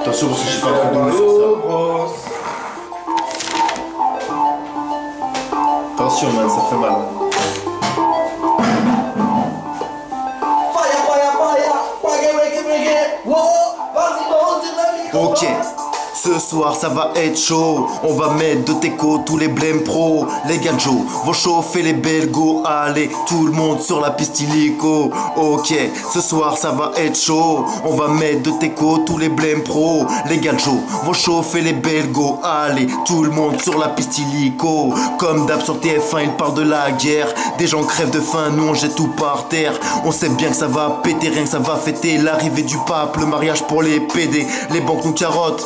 Attention parce que j'ai fait un truc de ouf sur ça. Attention man, ça fait mal. Ok. Ce soir ça va être chaud, on va mettre de teco tous les blèmes pro. Les gars Joe vont chauffer les belgos, allez tout le monde sur la piste illico. Ok, ce soir ça va être chaud, on va mettre de teco tous les blèmes pro. Les gars Joe vont chauffer les belgos, allez tout le monde sur la piste illico. Comme d'hab sur TF1 ils parlent de la guerre, des gens crèvent de faim, nous on jette tout par terre. On sait bien que ça va péter, rien que ça va fêter l'arrivée du pape, le mariage pour les PD, les banques nous carottent.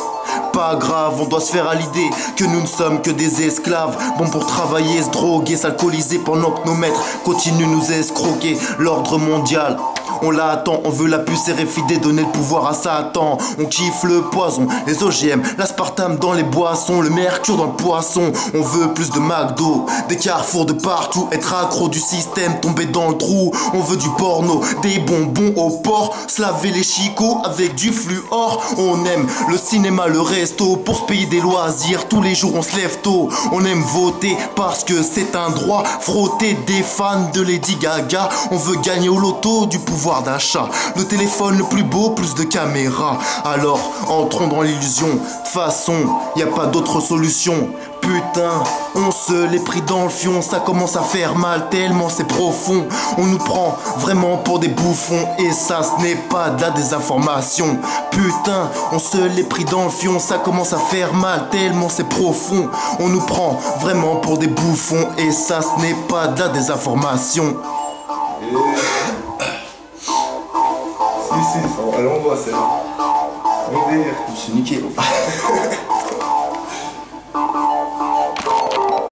Pas grave, on doit se faire à l'idée que nous ne sommes que des esclaves, bon pour travailler, se droguer, s'alcooliser pendant que nos maîtres continuent nous escroquer. L'ordre mondial, on l'attend, on veut la puce RFID, donner le pouvoir à Satan. On kiffe le poison, les OGM, l'aspartame dans les boissons, le mercure dans le poisson. On veut plus de McDo, des carrefours de partout, être accro du système, tomber dans le trou. On veut du porno, des bonbons au porc, se laver les chicots avec du fluor. On aime le cinéma, le resto, pour se payer des loisirs, tous les jours on se lève tôt. On aime voter parce que c'est un droit, frotter des fans de Lady Gaga. On veut gagner au loto du pouvoir d'achat, le téléphone le plus beau, plus de caméras. Alors entrons dans l'illusion, de toute façon y a pas d'autre solution. Putain, on se l'est pris dans le fion, ça commence à faire mal tellement c'est profond. On nous prend vraiment pour des bouffons et ça ce n'est pas de la désinformation. Putain, on se l'est pris dans le fion, ça commence à faire mal tellement c'est profond. On nous prend vraiment pour des bouffons et ça ce n'est pas de la désinformation. Si, elle envoie celle-là. On délire. C'est niqué.